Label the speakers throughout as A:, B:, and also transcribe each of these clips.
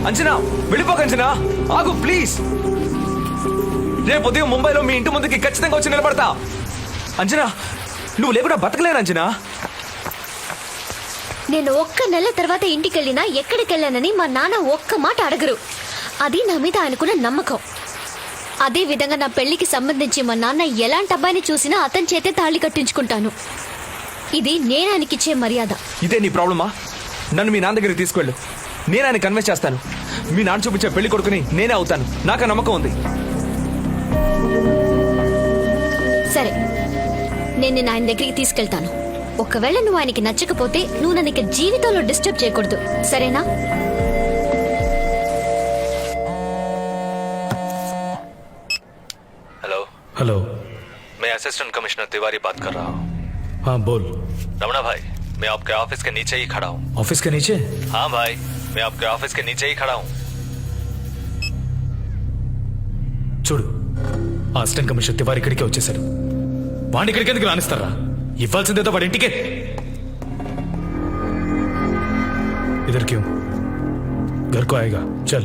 A: అంజనా వెళ్ళిపోక అంజనా, ఆగు ప్లీజ్. రేపు ఉదయం ముంబైలో మీ ఇంటి ముందుకి ఖచ్చితంగా వచ్చి నిలబడతా. అంజనా నువ్వు లేకుండా బతకలేను అంజనా.
B: నేను ఒక్క నెల తర్వాత ఇంటికి వెళ్ళినా ఎక్కడికి వెళ్ళానని మా నాన్న ఒక్క మాట అడగరు. అది నా మీద ఆయనకున్న నమ్మకం. అదే విధంగా నా పెళ్లికి సంబంధించి మా నాన్న ఎలాంటి అబ్బాయిని చూసినా అతని చేతే తాళి కట్టించుకుంటాను. ఇది నేను ఆయనకిచ్చే మర్యాద.
A: ఇదే నీ ప్రాబ్లమా? నన్ను మీ నాన్న దగ్గరికి తీసుకెళ్ళు, నేను ఆయన కన్విన్స్ చేస్తాను. మీ నాన్న చూపించే పెళ్లి కొడుకుని నేనే అవుతాను, నాకు ఆ నమ్మకం ఉంది.
B: సరే, నేను నిన్ను ఆయన దగ్గరికి తీసుకెళ్తాను. ఒకవేళ నువ్వు ఆయనకి నచ్చకపోతే నువ్వు నన్ను ఇక జీవితంలో డిస్టర్బ్ చేయకూడదు, సరేనా?
A: हेलो
C: हेलो,
A: मैं असिस्टेंट कमिश्नर तिवारी बात कर रहा हूँ.
C: हाँ बोल.
A: रमणा भाई, मैं आपके ऑफिस के नीचे ही खड़ा हूँ.
C: ऑफिस के नीचे?
A: हाँ भाई, मैं आपके ऑफिस के नीचे ही खड़ा हूँ.
C: చూడు, ఆ అసిస్టెంట్ కమిషనర్ తివారి ఇక్కడికే వచ్చేసాడు. వాడిని ఇక్కడికి ఎందుకు రానిస్తారా? ఇవ్వాల్సిందేదో వాడి ఇంటికే. इधर क्यों? घर को आएगा, चल.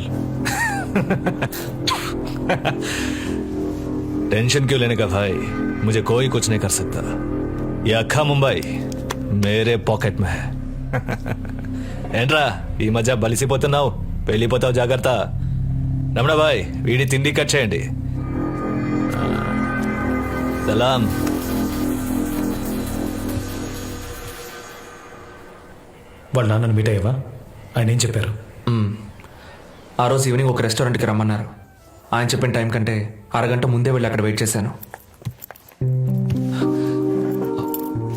A: टेंशन क्यों लेने का भाई, मुझे कोई कुछ नहीं कर सकता. ये अक्खा मुंबई मेरे पॉकेट में है. ఏంట్రా ఈ మధ్య బలిసిపోతున్నావు, పెళ్ళిపోతావు, జాగ్రత్త. రమణ భాయ్, వీడి తిండి కట్ చేయండి. సలాం.
C: వాళ్ళ నాన్నను మీట్ అయ్యావా? ఆయన ఏం చెప్పారు?
A: ఆ రోజు ఈవినింగ్ ఒక రెస్టారెంట్కి రమ్మన్నారు. ఆయన చెప్పిన టైం కంటే అరగంట ముందే వెళ్ళి అక్కడ వెయిట్ చేశాను.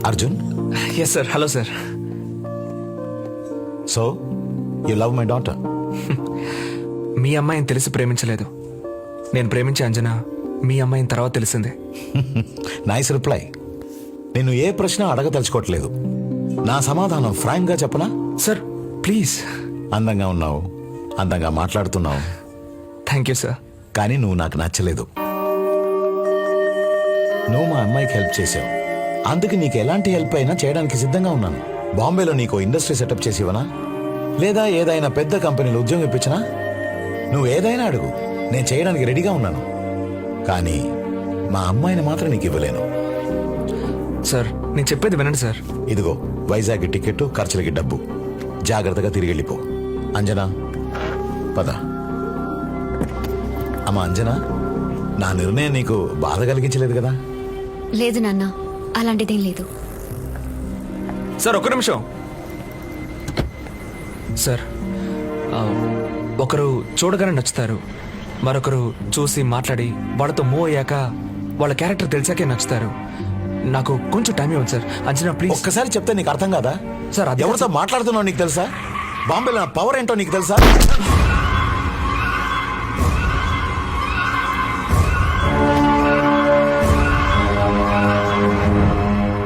D: Arjun?
A: Yes sir. Hello sir.
D: So you love my daughter?
A: మీ అమ్మాయిని తెలిసి ప్రేమించలేదు, నేను ప్రేమించే అంజనా మీ అమ్మాయిని తర్వాత తెలిసిందే.
D: Nice reply. నేను ఏ ప్రశ్న అడగదలుచుకోవట్లేదు. నా సమాధానం ఫ్రాంక్ గా చెప్పనా?
A: Sir please.
D: అందంగా ఉన్నావు, అందంగా మాట్లాడుతున్నావు,
A: థ్యాంక్ యూ సార్.
D: కానీ నువ్వు నాకు నచ్చలేదు. నువ్వు మా అమ్మాయికి హెల్ప్ చేసావు, అందుకు నీకు ఎలాంటి హెల్ప్ అయినా చేయడానికి సిద్ధంగా ఉన్నాను. బాంబేలో నీకు ఇండస్ట్రీ సెటప్ చేసి ఇవ్వనా, లేదా ఏదైనా పెద్ద కంపెనీలో ఉద్యోగం ఇప్పించనా? నువ్వు ఏదైనా అడుగు, నేను చేయడానికి రెడీగా ఉన్నాను. కానీ మా అమ్మాయిని మాత్రం నీకు ఇవ్వలేను.
A: సార్ నేను చెప్పేది వినండి సార్.
D: ఇదిగో వైజాగ్ టికెట్, ఖర్చులకి డబ్బు. జాగ్రత్తగా తిరిగి వెళ్ళిపో. అంజనా పద. అమ్మా అంజనా, నా నిర్ణయం నీకు బాధ కలిగించలేదు కదా?
B: లేదు నాన్న, అలాంటిదేం లేదు.
A: సార్ ఒక్క నిమిషం. సార్ ఒకరు చూడగానే నచ్చుతారు, మరొకరు చూసి మాట్లాడి వాళ్ళతో మూవ్ అయ్యాక వాళ్ళ క్యారెక్టర్ తెలిసాకే నచ్చుతారు. నాకు కొంచెం టైం ఇవ్వండి సార్. అంజనా ప్లీజ్.
D: ఒక్కసారి చెప్తే నీకు అర్థం కాదా?
A: సార్ అది
D: ఎవరితో మాట్లాడుతున్నావు నీకు తెలుసా? బాంబేలో నా పవర్ ఏంటో నీకు తెలుసా?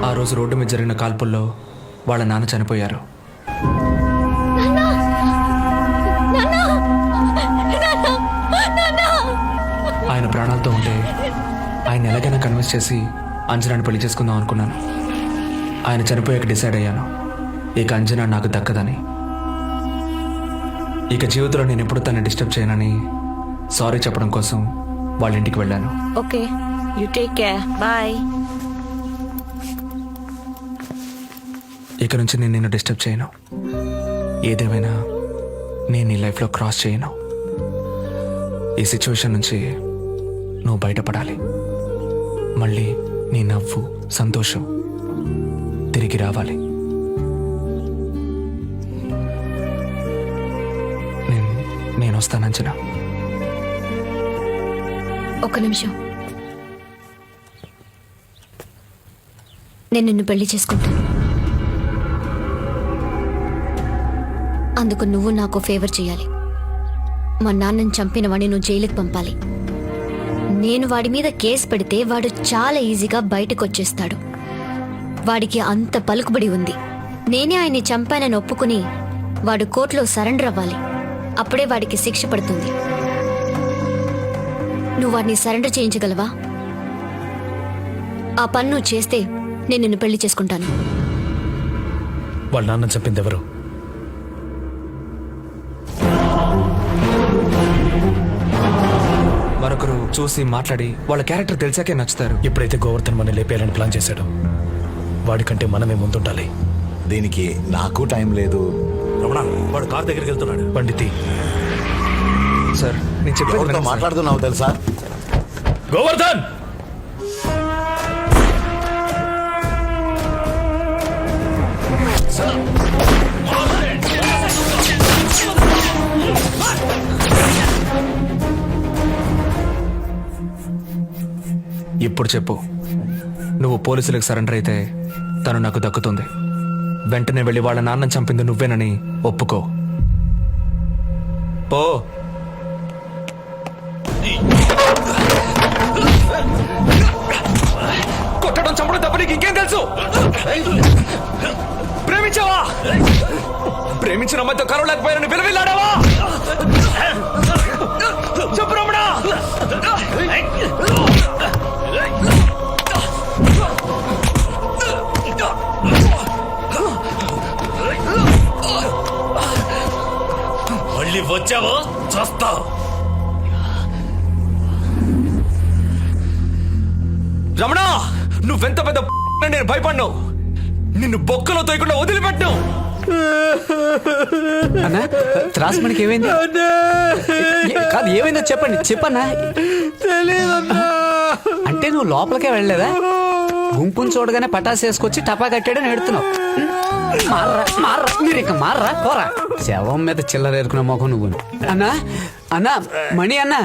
A: ఆ రోజు రోడ్డు మీద జరిగిన కాల్పుల్లో వాళ్ళ నాన్న చనిపోయారు. ఆయన ప్రాణాలతో ఉంటే ఆయన ఎలాగైనా కన్విన్స్ చేసి అంజనాని పెళ్లి చేసుకుందాం అనుకున్నాను. ఆయన చనిపోయాక డిసైడ్ అయ్యాను, ఇక అంజనా నాకు దక్కదని. ఇక జీవితంలో నేను ఎప్పుడు తనని డిస్టర్బ్ చేయనని సారీ చెప్పడం కోసం వాళ్ళ ఇంటికి వెళ్ళాను.
B: Okay, you take care, bye.
A: ఇక నుంచి నేను నిన్ను డిస్టర్బ్ చేయను, ఏదేమైనా నేను నీ లైఫ్లో క్రాస్ చేయను. ఈ సిచ్యువేషన్ నుంచి నువ్వు బయటపడాలి. మళ్ళీ నీ నవ్వు, సంతోషం తిరిగి రావాలి. నేను వస్తాను అంజనా.
B: ఒక్క నిమిషం, నేను నిన్ను పెళ్లి చేసుకుంటాను. అందుకు నువ్వు నాకు ఫేవర్ చేయాలి. మా నాన్నని చంపిన వాడిని నువ్వు జైలుకి పంపాలి. నేను వాడి మీద కేసు పెడితే వాడు చాలా ఈజీగా బయటకు వచ్చేస్తాడు. వాడికి అంత పలుకుబడి ఉంది. నేనే ఆయన్ని చంపానని ఒప్పుకుని వాడు కోర్టులో సరెండర్ అవ్వాలి. అప్పుడే వాడికి శిక్ష పడుతుంది. నువ్వు వాడిని సరెండర్ చేయించగలవా? ఆ పని నువ్వు చేస్తే నేను నిన్ను పెళ్లి చేసుకుంటాను.
C: వాళ్ళ నాన్న చెప్పింది ఎవరు?
E: చూసి మాట్లాడి వాళ్ళ క్యారెక్టర్ తెలిసాకే నచ్చుతారు.
C: ఎప్పుడైతే గోవర్ధన్ మన లేపేయాలని ప్లాన్ చేశాడో వాడికంటే మనమే ముందుండాలి.
D: దీనికి నాకు టైం లేదు.
A: రమణ వాడు కార్ దగ్గరికి వెళ్తున్నాడు.
C: పండితి
E: సార్ నేను చెప్పేది
D: ఎవరితో
E: వినండి సార్.
D: మాట్లాడుతున్నావు తెలుసా?
C: గోవర్ధన్
E: ఇప్పుడు చెప్పు, నువ్వు పోలీసులకు సరెండర్ అయితే తను నాకు దక్కుతుంది. వెంటనే వెళ్ళి వాళ్ళ నాన్నని చంపింది నువ్వేనని ఒప్పుకో. పో. కొట్టడం చంపడం తప్ప నీకు ఇంకేం తెలుసు? ప్రేమించావా? ప్రేమించిన అమ్మాయితో కలవలేకపోయానని విలువిల్లాడావా? చెప్పు రమణ.
A: మళ్ళీ వచ్చావో చస్తావు.
E: రమణ, నువ్వెంత పెద్ద నేను భయపడ్ను. నిన్ను బొక్కలో తోయకుండా వదిలిపెట్టు.
F: అన్నా త్రాస్మణికి ఏమైంది? కాదు ఏమైందో చెప్పన్నా. అంటే నువ్వు లోపలికే వెళ్ళలేదా? గుంపుని చూడగానే పటాసు వేసుకొచ్చి టపా కట్టాడని ఎడుతున్నావు. మార్రా మీరు ఇక మార్రా పోరా. శవం మీద చిల్లర ఏరుకున్న మొఖం నువ్వు. అన్నా మణి అన్నా,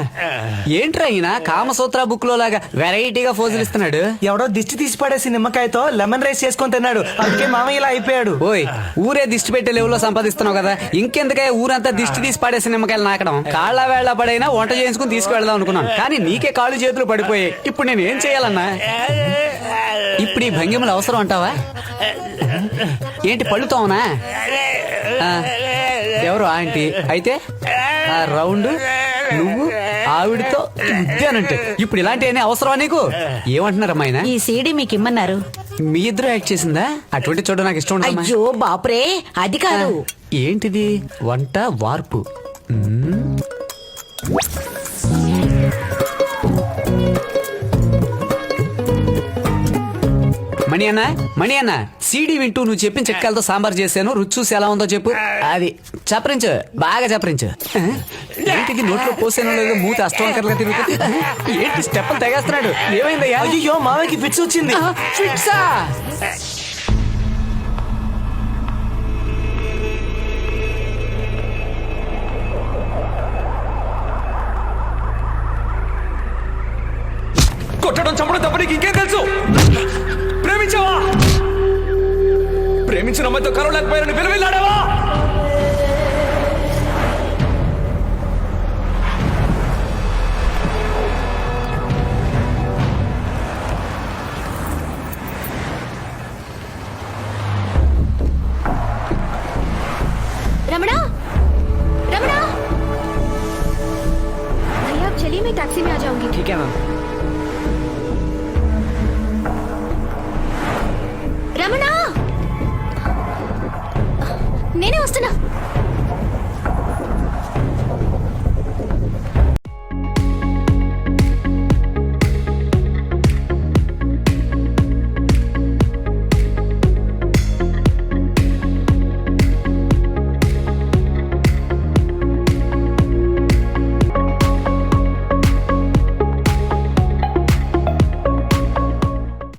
F: ఏంట్రా ఈయన కామసూత్ర బుక్ లో లాగా వెరైటీగా ఫోజులు ఇస్తున్నాడు?
G: ఎవడో దిష్టి తీసి పడేసి నిమ్మకాయతో లెమన్ రైస్ చేసుకొని తిన్నాడు, అందుకే మామయ్య ఇలా అయిపోయాడు.
F: ఓయ్, ఊరే దిష్టి పెట్టే లెవెల్లో సంపాదిస్తున్నావు కదా, ఇంకెందుకే ఊరంతా దిష్టి తీసి పడేసి నిమ్మకాయలు నాకడం? కాళ్ళ వేళ్ల పడైనా వంట చేయించుకుని తీసుకువెళ్దాం అనుకున్నాను, కానీ నీకే కాళ్ళు చేతులు పడిపోయాయి. ఇప్పుడు నేను ఏం చేయాలన్నా? ఇప్పుడు ఈ భంగిమలు అవసరం అంటావా? ఏంటి పళ్ళుతావునా? ఎవరు ఆంటీ అయితే ఆ రౌండ్ నువ్వు ఆవిడతో ఉద్యానంటే ఇప్పుడు ఇలాంటివన్నీ అవసరమా నీకు? ఏమంటున్నారమ్మా ఆయన?
H: ఈ సీడీ మీకు ఇమ్మన్నారు.
F: మీ ఇద్దరు యాక్ట్ చేసిందా? అటువంటి చూడ నాకు ఇష్టం ఉండదమ్మా.
H: అయ్యో బాపురే, అది కాదు.
F: ఏంటిది? వంట వార్పు. మణి అన్న సీడీ వింటూ నువ్వు చెప్పిన చిట్కాలతో సాంబార్ చేశాను, రుచి చూసి ఎలా ఉందో చెప్పు. అది చప్పరించు, బాగా చప్పరించు. ఏంటిది నోట్లో పోసానో లేదో మూత అష్టవంకరగా తిరుగుతుంది. ఏంటి స్టెప్పులు తెగేస్తున్నాడు? ఏమైందయ్యా?
G: అయ్యో మామయ్యకి ఫిట్స్ వచ్చింది.
F: ఫిట్సా?
E: కొట్టడం చంపడం తప్ప నీకు ఇంకేం తెలుసు? ప్రేమించావా? ప్రేమించిన అమ్మాయితో కలవలేకపోయానని విలువిల్లాడావా?